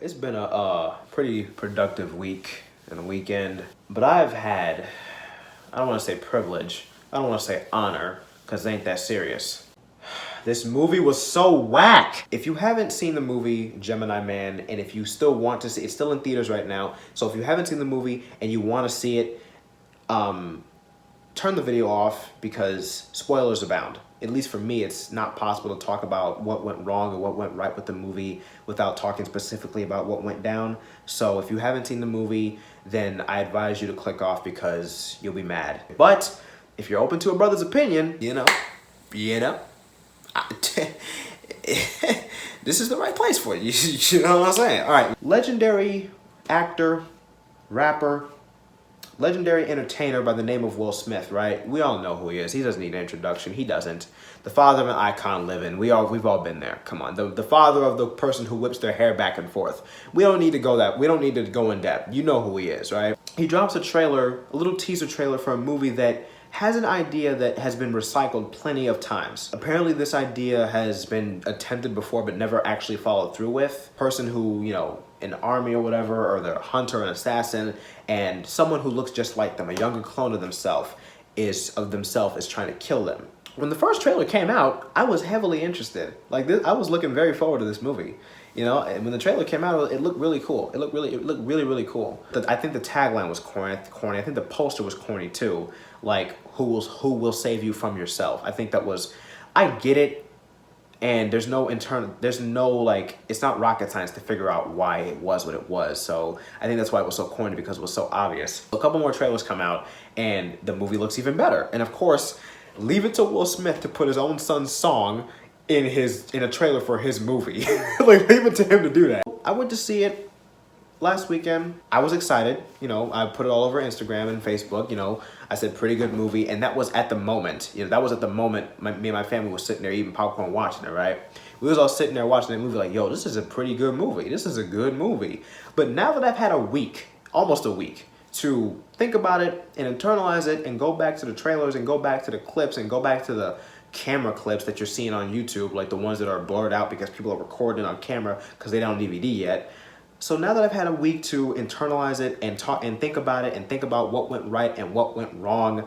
It's been a pretty productive week and a weekend, but I've had, I don't want to say privilege, I don't want to say honor, because it ain't that serious. This movie was so whack. If you haven't seen the movie Gemini Man, and if you still want to see it, it's still in theaters right now. So if you haven't seen the movie and you want to see it, turn the video off because spoilers abound. At least for me, it's not possible to talk about what went wrong or what went right with the movie without talking specifically about what went down. So if you haven't seen the movie, then I advise you to click off because you'll be mad. But if you're open to a brother's opinion, you know, this is the right place for you. You know what I'm saying? All right. Legendary actor, rapper, legendary entertainer by the name of Will Smith, right? We all know who he is. He doesn't need an introduction. He doesn't. The father of an icon living. We've all been there. Come on. The father of the person who whips their hair back and forth. We don't need to go in depth. You know who he is, right? He drops a trailer, a little teaser trailer for a movie that has an idea that has been recycled plenty of times. Apparently this idea has been attempted before but never actually followed through with. Person who, you know, in the army or whatever, or they're a hunter, an assassin, and someone who looks just like them, a younger clone of themselves, is trying to kill them. When the first trailer came out, I was heavily interested. Like this, I was looking very forward to this movie. You know, and when the trailer came out, it looked really cool. It looked really cool. I think the tagline was corny. I think the poster was corny too. Like, who will save you from yourself? I think that was, I get it. And there's no like, it's not rocket science to figure out why it was what it was. So I think that's why it was so corny, because it was so obvious. A couple more trailers come out and the movie looks even better. And of course, leave it to Will Smith to put his own son's song in a trailer for his movie. Like, leave it to him to do that. I went to see it last weekend. I was excited. You know, I put it all over Instagram and Facebook. You know, I said pretty good movie, and that was at the moment. You know, that was at the moment me and my family was sitting there eating popcorn watching it, right? We was all sitting there watching that movie like, yo, this is a pretty good movie. This is a good movie. But now that I've had a week, almost a week, to think about it and internalize it and go back to the trailers and go back to the clips and go back to the camera clips that you're seeing on YouTube, like the ones that are blurred out because people are recording on camera because they don't DVD yet. So now that I've had a week to internalize it and talk and think about it and think about what went right and what went wrong,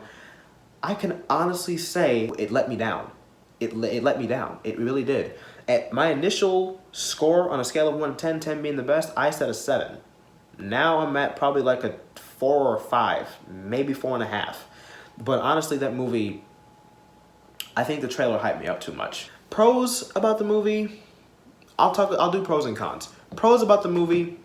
I can honestly say it let me down. It let me down. It really did. At my initial score on a scale of 1 to 10, 10 being the best, I said a 7. Now I'm at probably like a 4 or 5, maybe 4.5. But honestly, that movie, I think the trailer hyped me up too much. Pros about the movie, I'll do pros and cons. Pros about the movie,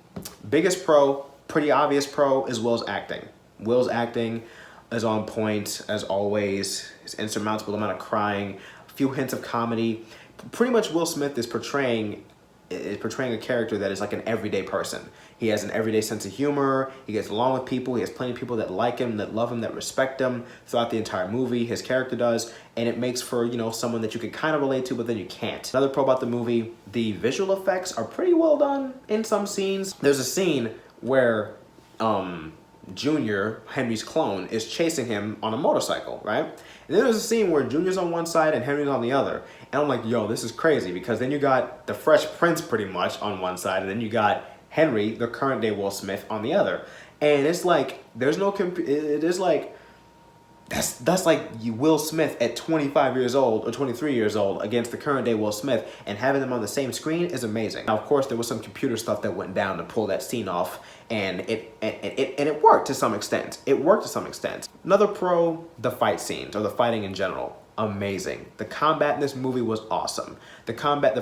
biggest pro, pretty obvious pro, is Will's acting. Will's acting is on point, as always. His insurmountable amount of crying, a few hints of comedy. Pretty much Will Smith is portraying a character that is like an everyday person. He has an everyday sense of humor. He gets along with people. He has plenty of people that like him, that love him, that respect him throughout the entire movie. His character does, and it makes for, you know, someone that you can kind of relate to, but then you can't. Another pro about the movie, the visual effects are pretty well done in some scenes. There's a scene where Junior, Henry's clone, is chasing him on a motorcycle, right? And then there's a scene where Junior's on one side and Henry's on the other. And I'm like, yo, this is crazy, because then you got the Fresh Prince pretty much on one side, and then you got Henry, the current day Will Smith, on the other. And it's like, there's no, it is like, that's like Will Smith at 25 years old or 23 years old against the current day Will Smith, and having them on the same screen is amazing. Now, of course, there was some computer stuff that went down to pull that scene off, and it worked to some extent. It worked to some extent. Another pro, the fight scenes, or the fighting in general. Amazing. The combat in this movie was awesome. The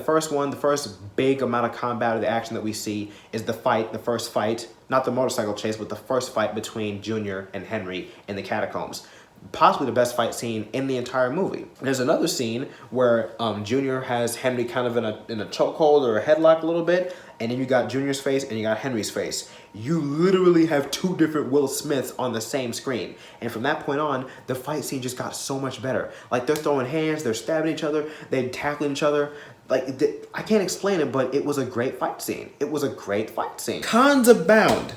first big amount of combat or the action that we see is the first fight, not the motorcycle chase, but the first fight between Junior and Henry in the catacombs. Possibly the best fight scene in the entire movie. There's another scene where Junior has Henry kind of in a chokehold or a headlock a little bit, and then you got Junior's face and you got Henry's face. You literally have two different Will Smiths on the same screen. And from that point on, the fight scene just got so much better. Like, they're throwing hands, they're stabbing each other, they're tackling each other. Like, I can't explain it, but it was a great fight scene. It was a great fight scene. Cons abound.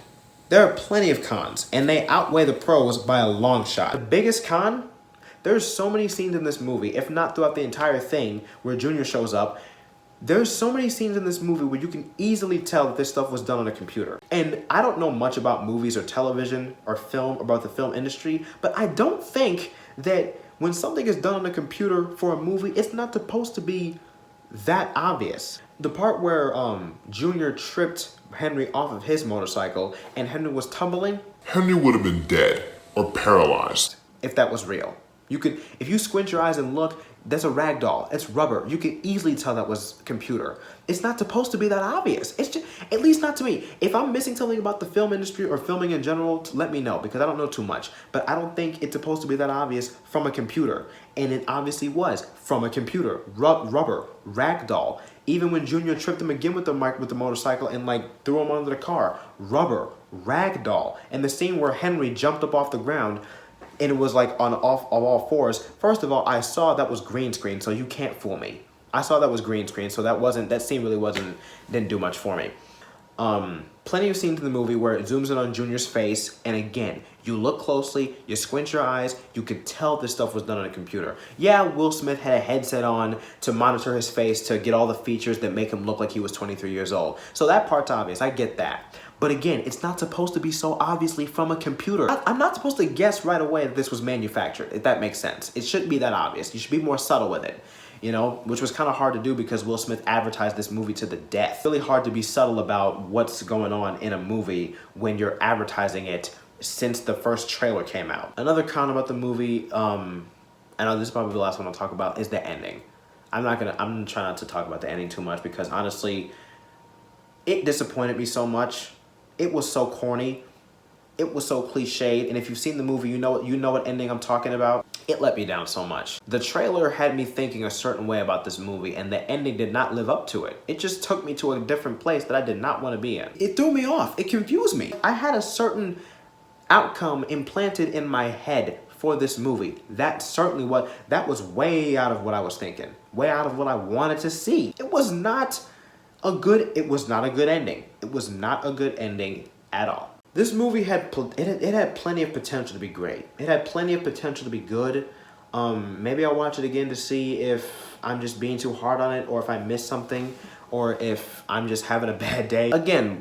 There are plenty of cons, and they outweigh the pros by a long shot. The biggest con, there's so many scenes in this movie, if not throughout the entire thing, where Junior shows up, There's so many scenes in this movie where you can easily tell that this stuff was done on a computer. And I don't know much about movies or television or film, about the film industry, but I don't think that when something is done on a computer for a movie, it's not supposed to be that obvious. The part where Junior tripped Henry off of his motorcycle and Henry was tumbling, Henry would have been dead or paralyzed if that was real. You could, if you squint your eyes and look, there's a rag doll. It's rubber. You can easily tell that was computer. It's not supposed to be that obvious. It's just, at least not to me. If I'm missing something about the film industry or filming in general, let me know, because I don't know too much. But I don't think it's supposed to be that obvious from a computer. And it obviously was from a computer. Rubber, rag doll. Even when Junior tripped him again with the motorcycle and like threw him under the car, rubber, rag doll. And the scene where Henry jumped up off the ground and it was like on all fours. First of all, I saw that was green screen, so you can't fool me. I saw that was green screen, so that scene really didn't do much for me. Plenty of scenes in the movie where it zooms in on Junior's face, and again, you look closely, you squint your eyes, you could tell this stuff was done on a computer. Yeah, Will Smith had a headset on to monitor his face to get all the features that make him look like he was 23 years old. So that part's obvious, I get that. But again, it's not supposed to be so obviously from a computer. I'm not supposed to guess right away that this was manufactured, if that makes sense. It shouldn't be that obvious. You should be more subtle with it, you know, which was kind of hard to do because Will Smith advertised this movie to the death. It's really hard to be subtle about what's going on in a movie when you're advertising it since the first trailer came out. Another con about the movie, I know this is probably the last one I'll talk about, is the ending. I'm gonna try not to talk about the ending too much because honestly, it disappointed me so much. It was so corny. It was so cliched. And if you've seen the movie, you know what ending I'm talking about. It let me down so much. The trailer had me thinking a certain way about this movie, and the ending did not live up to it. It just took me to a different place that I did not want to be in. It threw me off. It confused me. I had a certain outcome implanted in my head for this movie. That was way out of what I was thinking. Way out of what I wanted to see. It was not a good ending. It was not a good ending at all. This movie had plenty of potential to be great. It had plenty of potential to be good. Maybe I'll watch it again to see if I'm just being too hard on it, or if I missed something, or if I'm just having a bad day. Again,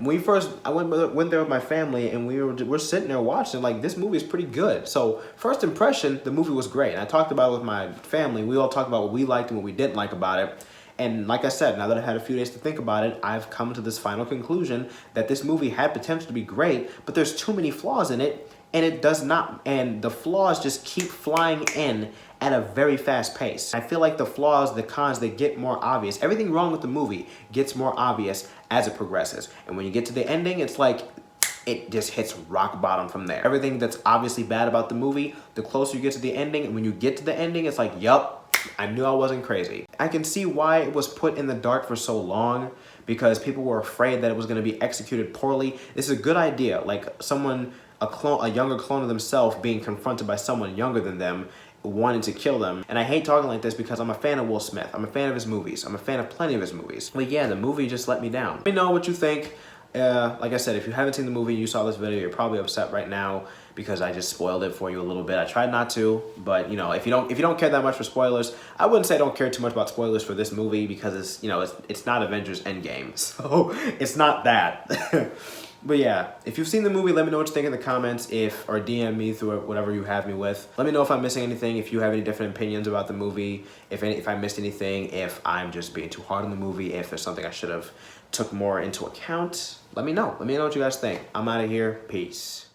I went there with my family, and we're sitting there watching, like, this movie is pretty good. So first impression, the movie was great. And I talked about it with my family. We all talked about what we liked and what we didn't like about it. And like I said, now that I've had a few days to think about it, I've come to this final conclusion that this movie had potential to be great, but there's too many flaws in it, and it does not, and the flaws just keep flying in at a very fast pace. I feel like the flaws, the cons, they get more obvious. Everything wrong with the movie gets more obvious as it progresses. And when you get to the ending, it's like, it just hits rock bottom from there. Everything that's obviously bad about the movie, the closer you get to the ending, and when you get to the ending, it's like, yup, I knew I wasn't crazy. I can see why it was put in the dark for so long, because people were afraid that it was going to be executed poorly. This is a good idea, like a younger clone of themselves being confronted by someone younger than them wanting to kill them. And I hate talking like this because I'm a fan of Will Smith. I'm a fan of his movies. I'm a fan of plenty of his movies. But yeah, the movie just let me down. Let me know what you think. Like I said, if you haven't seen the movie and you saw this video, you're probably upset right now because I just spoiled it for you a little bit. I tried not to, but you know, if you don't care that much for spoilers, I wouldn't say I don't care too much about spoilers for this movie because it's not Avengers Endgame, so it's not that. But yeah, if you've seen the movie, let me know what you think in the comments, or DM me through whatever you have me with. Let me know if I'm missing anything, if you have any different opinions about the movie, if I missed anything, if I'm just being too hard on the movie, if there's something I should have took more into account. Let me know. Let me know what you guys think. I'm out of here. Peace.